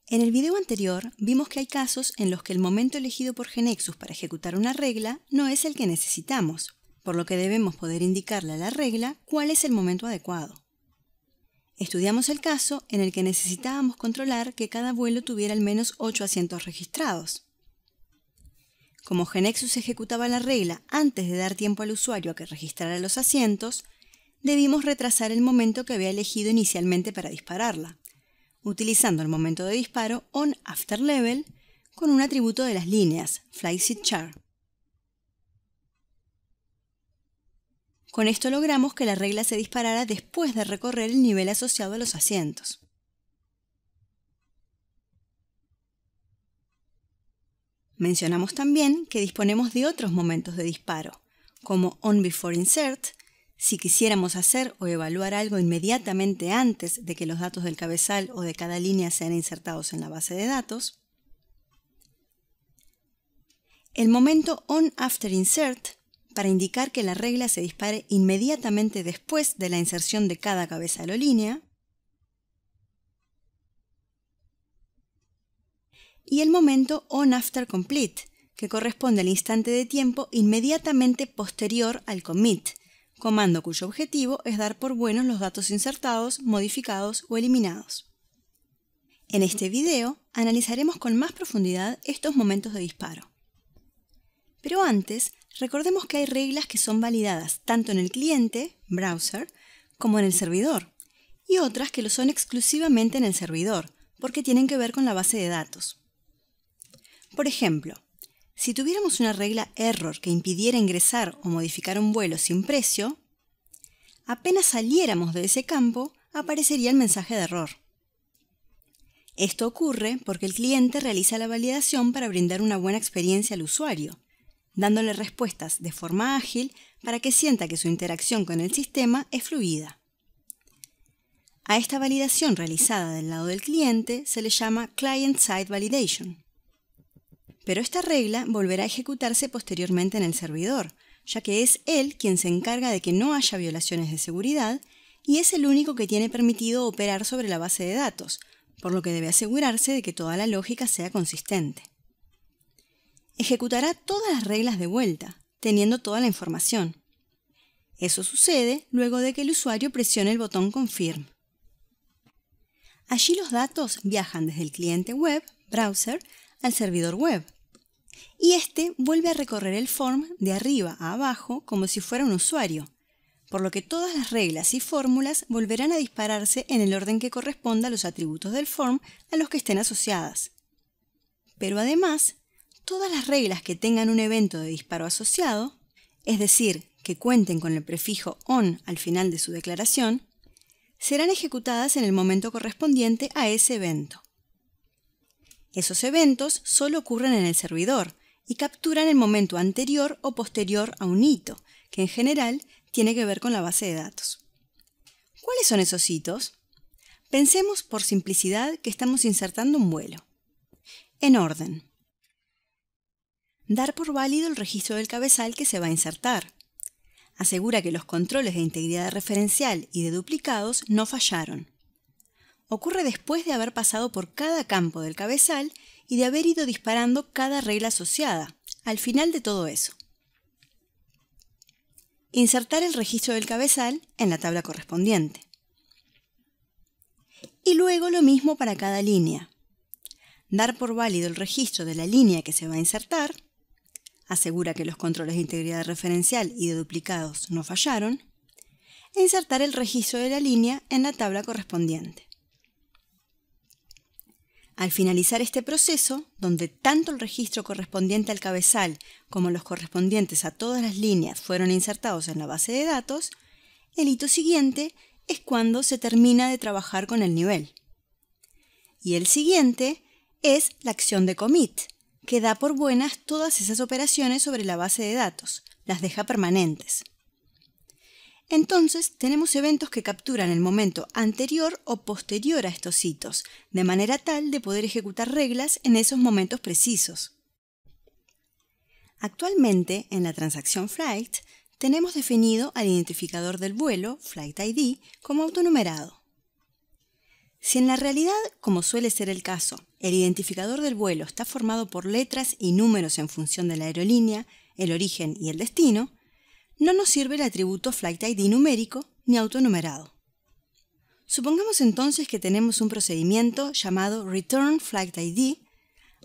En el video anterior vimos que hay casos en los que el momento elegido por GeneXus para ejecutar una regla no es el que necesitamos, por lo que debemos poder indicarle a la regla cuál es el momento adecuado. Estudiamos el caso en el que necesitábamos controlar que cada vuelo tuviera al menos 8 asientos registrados. Como GeneXus ejecutaba la regla antes de dar tiempo al usuario a que registrara los asientos, debimos retrasar el momento que había elegido inicialmente para dispararla, utilizando el momento de disparo onAfterLevel con un atributo de las líneas, FlightSeatChar. Con esto logramos que la regla se disparara después de recorrer el nivel asociado a los asientos. Mencionamos también que disponemos de otros momentos de disparo, como onBeforeInsert, si quisiéramos hacer o evaluar algo inmediatamente antes de que los datos del cabezal o de cada línea sean insertados en la base de datos. El momento onAfterInsert, para indicar que la regla se dispare inmediatamente después de la inserción de cada cabezal o línea. Y el momento onAfterComplete, que corresponde al instante de tiempo inmediatamente posterior al commit, comando cuyo objetivo es dar por buenos los datos insertados, modificados o eliminados. En este video analizaremos con más profundidad estos momentos de disparo. Pero antes, recordemos que hay reglas que son validadas tanto en el cliente, browser, como en el servidor, y otras que lo son exclusivamente en el servidor, porque tienen que ver con la base de datos. Por ejemplo, si tuviéramos una regla error que impidiera ingresar o modificar un vuelo sin precio, apenas saliéramos de ese campo, aparecería el mensaje de error. Esto ocurre porque el cliente realiza la validación para brindar una buena experiencia al usuario, dándole respuestas de forma ágil para que sienta que su interacción con el sistema es fluida. A esta validación realizada del lado del cliente se le llama Client-Side Validation. Pero esta regla volverá a ejecutarse posteriormente en el servidor, ya que es él quien se encarga de que no haya violaciones de seguridad y es el único que tiene permitido operar sobre la base de datos, por lo que debe asegurarse de que toda la lógica sea consistente. Ejecutará todas las reglas de vuelta, teniendo toda la información. Eso sucede luego de que el usuario presione el botón Confirm. Allí los datos viajan desde el cliente web, browser, al servidor web. Y este vuelve a recorrer el form de arriba a abajo como si fuera un usuario, por lo que todas las reglas y fórmulas volverán a dispararse en el orden que corresponda a los atributos del form a los que estén asociadas. Pero además, todas las reglas que tengan un evento de disparo asociado, es decir, que cuenten con el prefijo on al final de su declaración, serán ejecutadas en el momento correspondiente a ese evento. Esos eventos solo ocurren en el servidor y capturan el momento anterior o posterior a un hito, que en general tiene que ver con la base de datos. ¿Cuáles son esos hitos? Pensemos por simplicidad que estamos insertando un vuelo. En orden. Dar por válido el registro del cabezal que se va a insertar. Asegura que los controles de integridad referencial y de duplicados no fallaron. Ocurre después de haber pasado por cada campo del cabezal y de haber ido disparando cada regla asociada, al final de todo eso. Insertar el registro del cabezal en la tabla correspondiente. Y luego lo mismo para cada línea. Dar por válido el registro de la línea que se va a insertar. Asegura que los controles de integridad referencial y de duplicados no fallaron. E insertar el registro de la línea en la tabla correspondiente. Al finalizar este proceso, donde tanto el registro correspondiente al cabezal como los correspondientes a todas las líneas fueron insertados en la base de datos, el hito siguiente es cuando se termina de trabajar con el nivel. Y el siguiente es la acción de commit, que da por buenas todas esas operaciones sobre la base de datos, las deja permanentes. Entonces, tenemos eventos que capturan el momento anterior o posterior a estos hitos, de manera tal de poder ejecutar reglas en esos momentos precisos. Actualmente, en la transacción Flight, tenemos definido al identificador del vuelo, Flight ID, como autonumerado. Si en la realidad, como suele ser el caso, el identificador del vuelo está formado por letras y números en función de la aerolínea, el origen y el destino, no nos sirve el atributo Flight ID numérico ni autonumerado. Supongamos entonces que tenemos un procedimiento llamado Return Flight ID,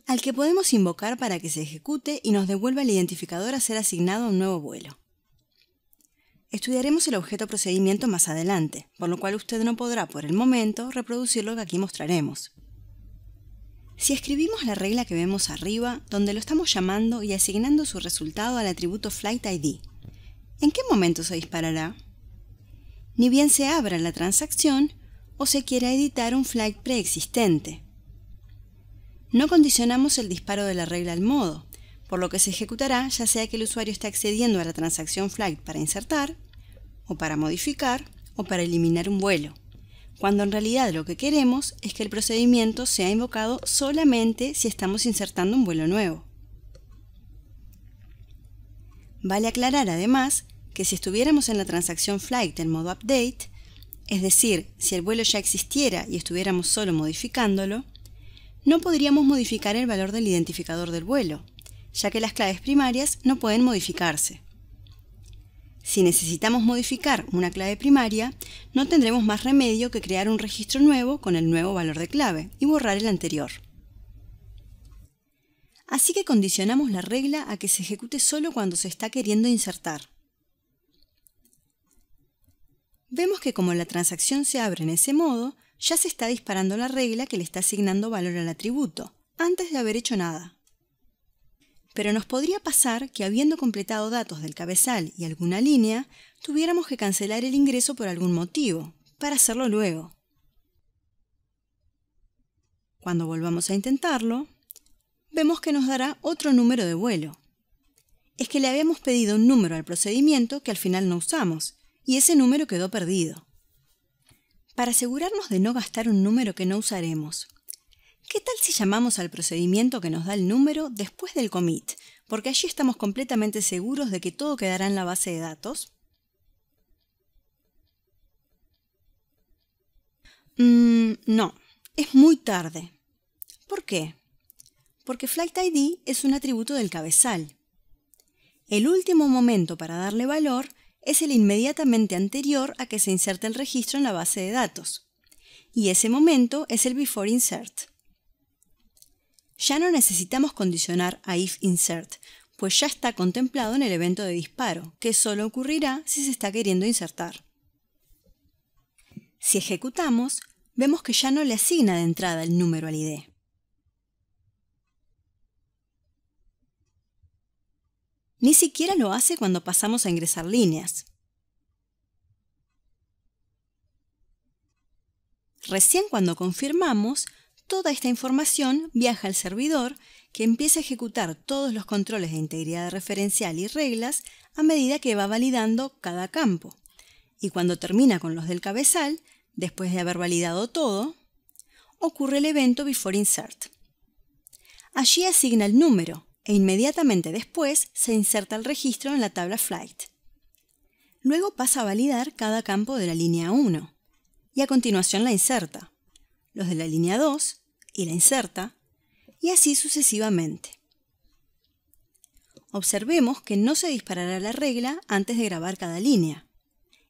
al que podemos invocar para que se ejecute y nos devuelva el identificador a ser asignado a un nuevo vuelo. Estudiaremos el objeto procedimiento más adelante, por lo cual usted no podrá por el momento reproducir lo que aquí mostraremos. Si escribimos la regla que vemos arriba, donde lo estamos llamando y asignando su resultado al atributo Flight ID, ¿en qué momento se disparará? Ni bien se abra la transacción o se quiera editar un flight preexistente. No condicionamos el disparo de la regla al modo, por lo que se ejecutará ya sea que el usuario esté accediendo a la transacción flight para insertar, o para modificar, o para eliminar un vuelo, cuando en realidad lo que queremos es que el procedimiento sea invocado solamente si estamos insertando un vuelo nuevo. Vale aclarar además que si estuviéramos en la transacción flight en modo update, es decir, si el vuelo ya existiera y estuviéramos solo modificándolo, no podríamos modificar el valor del identificador del vuelo, ya que las claves primarias no pueden modificarse. Si necesitamos modificar una clave primaria, no tendremos más remedio que crear un registro nuevo con el nuevo valor de clave y borrar el anterior. Así que condicionamos la regla a que se ejecute solo cuando se está queriendo insertar. Vemos que como la transacción se abre en ese modo, ya se está disparando la regla que le está asignando valor al atributo, antes de haber hecho nada. Pero nos podría pasar que habiendo completado datos del cabezal y alguna línea, tuviéramos que cancelar el ingreso por algún motivo, para hacerlo luego. Cuando volvamos a intentarlo, vemos que nos dará otro número de vuelo. Es que le habíamos pedido un número al procedimiento que al final no usamos, y ese número quedó perdido. Para asegurarnos de no gastar un número que no usaremos, ¿qué tal si llamamos al procedimiento que nos da el número después del commit? Porque allí estamos completamente seguros de que todo quedará en la base de datos. No, es muy tarde. ¿Por qué? Porque Flight ID es un atributo del cabezal. El último momento para darle valor es el inmediatamente anterior a que se inserte el registro en la base de datos. Y ese momento es el before insert. Ya no necesitamos condicionar a if insert, pues ya está contemplado en el evento de disparo, que solo ocurrirá si se está queriendo insertar. Si ejecutamos, vemos que ya no le asigna de entrada el número al ID. Ni siquiera lo hace cuando pasamos a ingresar líneas. Recién cuando confirmamos, toda esta información viaja al servidor, que empieza a ejecutar todos los controles de integridad referencial y reglas a medida que va validando cada campo. Y cuando termina con los del cabezal, después de haber validado todo, ocurre el evento before insert. Allí asigna el número, e inmediatamente después se inserta el registro en la tabla Flight. Luego pasa a validar cada campo de la línea 1 y a continuación la inserta, los de la línea 2 y la inserta, y así sucesivamente. Observemos que no se disparará la regla antes de grabar cada línea.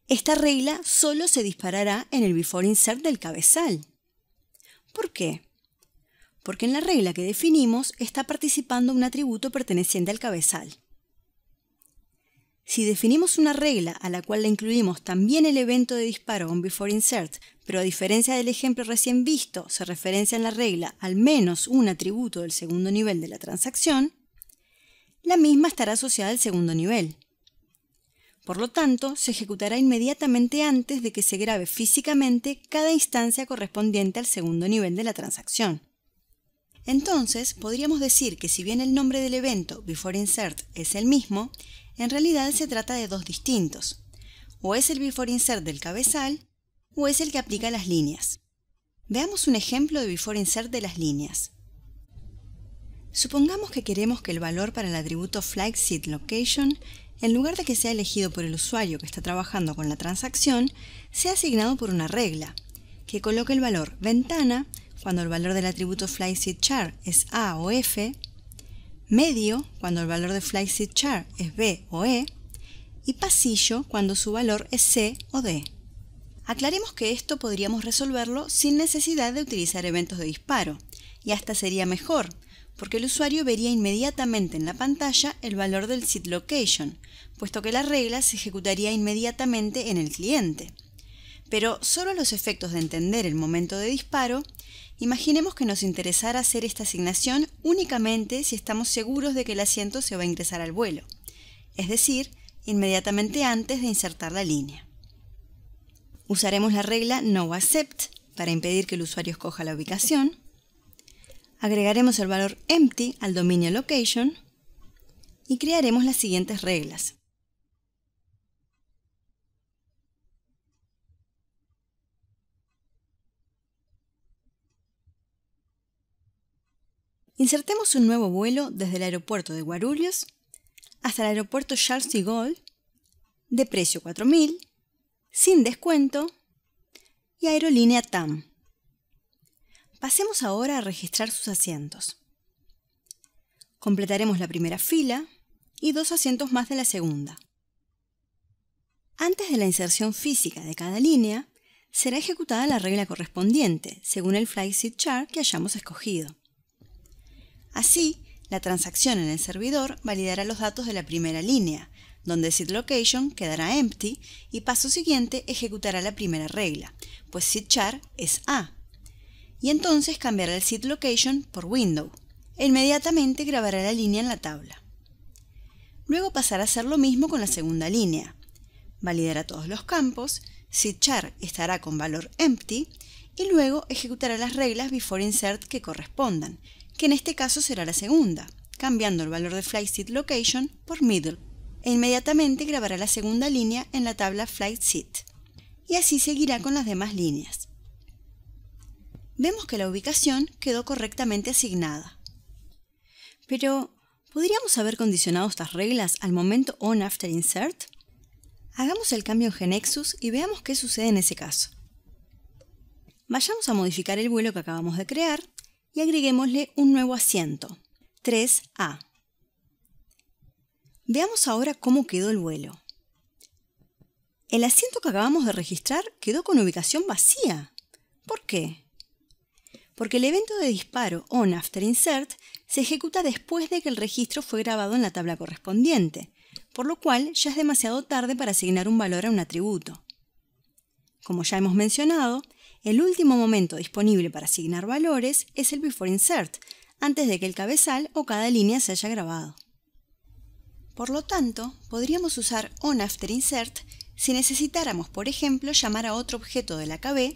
Esta regla solo se disparará en el before insert del cabezal. ¿Por qué? Porque en la regla que definimos está participando un atributo perteneciente al cabezal. Si definimos una regla a la cual le incluimos también el evento de disparo on before insert, pero a diferencia del ejemplo recién visto, se referencia en la regla al menos un atributo del segundo nivel de la transacción, la misma estará asociada al segundo nivel. Por lo tanto, se ejecutará inmediatamente antes de que se grabe físicamente cada instancia correspondiente al segundo nivel de la transacción. Entonces, podríamos decir que si bien el nombre del evento before insert es el mismo, en realidad se trata de dos distintos. O es el before insert del cabezal, o es el que aplica las líneas. Veamos un ejemplo de before insert de las líneas. Supongamos que queremos que el valor para el atributo Flight Seat Location, en lugar de que sea elegido por el usuario que está trabajando con la transacción, sea asignado por una regla, que coloque el valor ventana cuando el valor del atributo FlightSeatChar es A o F, medio cuando el valor de FlightSeatChar es B o E, y pasillo cuando su valor es C o D. Aclaremos que esto podríamos resolverlo sin necesidad de utilizar eventos de disparo, y hasta sería mejor, porque el usuario vería inmediatamente en la pantalla el valor del SeatLocation, puesto que la regla se ejecutaría inmediatamente en el cliente. Pero solo a los efectos de entender el momento de disparo, imaginemos que nos interesara hacer esta asignación únicamente si estamos seguros de que el asiento se va a ingresar al vuelo, es decir, inmediatamente antes de insertar la línea. Usaremos la regla NoAccept para impedir que el usuario escoja la ubicación. Agregaremos el valor empty al dominio location y crearemos las siguientes reglas. Insertemos un nuevo vuelo desde el aeropuerto de Guarulhos hasta el aeropuerto Charles de Gaulle, de precio 4.000, sin descuento y aerolínea TAM. Pasemos ahora a registrar sus asientos. Completaremos la primera fila y 2 asientos más de la segunda. Antes de la inserción física de cada línea, será ejecutada la regla correspondiente, según el FlightSeatChar que hayamos escogido. Así, la transacción en el servidor validará los datos de la primera línea, donde SeatLocation quedará empty y paso siguiente ejecutará la primera regla, pues SeatChar es A. Y entonces cambiará el SeatLocation por Window e inmediatamente grabará la línea en la tabla. Luego pasará a hacer lo mismo con la segunda línea. Validará todos los campos, SeatChar estará con valor empty y luego ejecutará las reglas BeforeInsert que correspondan, que en este caso será la segunda, cambiando el valor de FlightSeatLocation por Middle, e inmediatamente grabará la segunda línea en la tabla FlightSeat, y así seguirá con las demás líneas. Vemos que la ubicación quedó correctamente asignada. Pero, ¿podríamos haber condicionado estas reglas al momento OnAfterInsert? Hagamos el cambio en GeneXus y veamos qué sucede en ese caso. Vayamos a modificar el vuelo que acabamos de crear y agreguémosle un nuevo asiento, 3A. Veamos ahora cómo quedó el vuelo. El asiento que acabamos de registrar quedó con ubicación vacía. ¿Por qué? Porque el evento de disparo OnAfterInsert se ejecuta después de que el registro fue grabado en la tabla correspondiente, por lo cual ya es demasiado tarde para asignar un valor a un atributo. Como ya hemos mencionado, el último momento disponible para asignar valores es el BeforeInsert, antes de que el cabezal o cada línea se haya grabado. Por lo tanto, podríamos usar OnAfterInsert si necesitáramos, por ejemplo, llamar a otro objeto de la KB,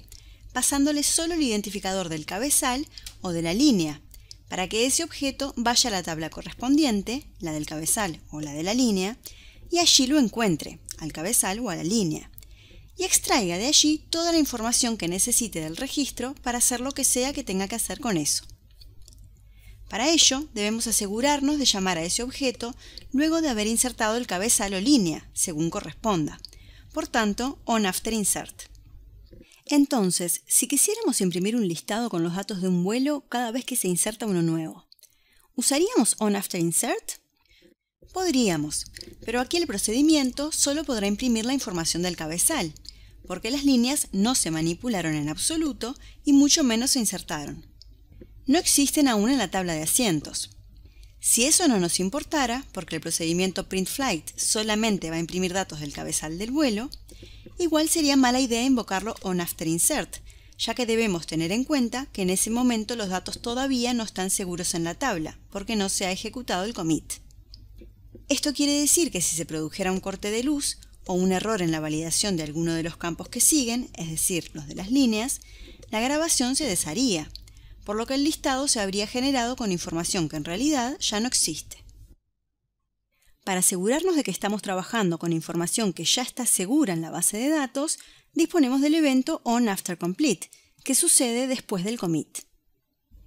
pasándole solo el identificador del cabezal o de la línea, para que ese objeto vaya a la tabla correspondiente, la del cabezal o la de la línea, y allí lo encuentre, al cabezal o a la línea, y extraiga de allí toda la información que necesite del registro para hacer lo que sea que tenga que hacer con eso. Para ello, debemos asegurarnos de llamar a ese objeto luego de haber insertado el cabezal o línea, según corresponda. Por tanto, OnAfterInsert. Entonces, si quisiéramos imprimir un listado con los datos de un vuelo cada vez que se inserta uno nuevo, ¿usaríamos OnAfterInsert? Podríamos, pero aquí el procedimiento solo podrá imprimir la información del cabezal, porque las líneas no se manipularon en absoluto y mucho menos se insertaron. No existen aún en la tabla de asientos. Si eso no nos importara, porque el procedimiento printFlight solamente va a imprimir datos del cabezal del vuelo, igual sería mala idea invocarlo OnAfterInsert, ya que debemos tener en cuenta que en ese momento los datos todavía no están seguros en la tabla, porque no se ha ejecutado el commit. Esto quiere decir que si se produjera un corte de luz o un error en la validación de alguno de los campos que siguen, es decir, los de las líneas, la grabación se desharía, por lo que el listado se habría generado con información que en realidad ya no existe. Para asegurarnos de que estamos trabajando con información que ya está segura en la base de datos, disponemos del evento OnAfterComplete, que sucede después del commit.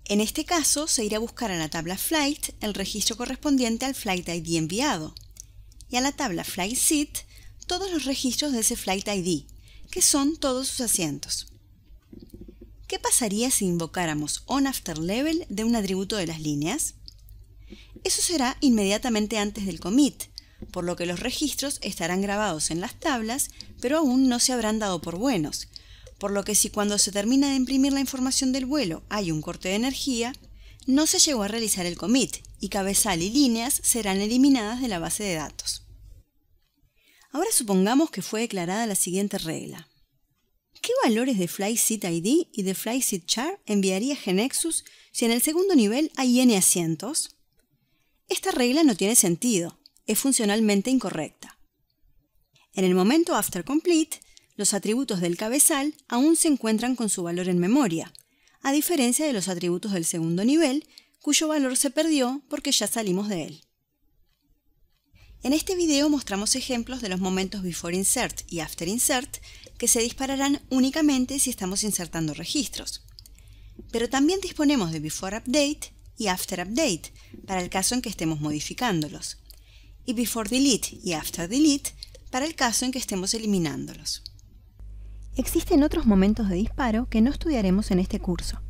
En este caso, se irá a buscar a la tabla Flight el registro correspondiente al Flight ID enviado, y a la tabla FlightSeat todos los registros de ese Flight ID, que son todos sus asientos. ¿Qué pasaría si invocáramos onAfterLabel de un atributo de las líneas? Eso será inmediatamente antes del commit, por lo que los registros estarán grabados en las tablas, pero aún no se habrán dado por buenos, por lo que si cuando se termina de imprimir la información del vuelo hay un corte de energía, no se llegó a realizar el commit y cabezal y líneas serán eliminadas de la base de datos. Ahora supongamos que fue declarada la siguiente regla. ¿Qué valores de FlightSeatID y de FlightSeatChar enviaría GeneXus si en el segundo nivel hay n asientos? Esta regla no tiene sentido, es funcionalmente incorrecta. En el momento after complete, los atributos del cabezal aún se encuentran con su valor en memoria, a diferencia de los atributos del segundo nivel, cuyo valor se perdió porque ya salimos de él. En este video mostramos ejemplos de los momentos before insert y after insert que se dispararán únicamente si estamos insertando registros. Pero también disponemos de before update y after update para el caso en que estemos modificándolos, y before delete y after delete para el caso en que estemos eliminándolos. Existen otros momentos de disparo que no estudiaremos en este curso.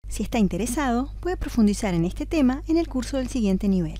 Si está interesado, puede profundizar en este tema en el curso del siguiente nivel.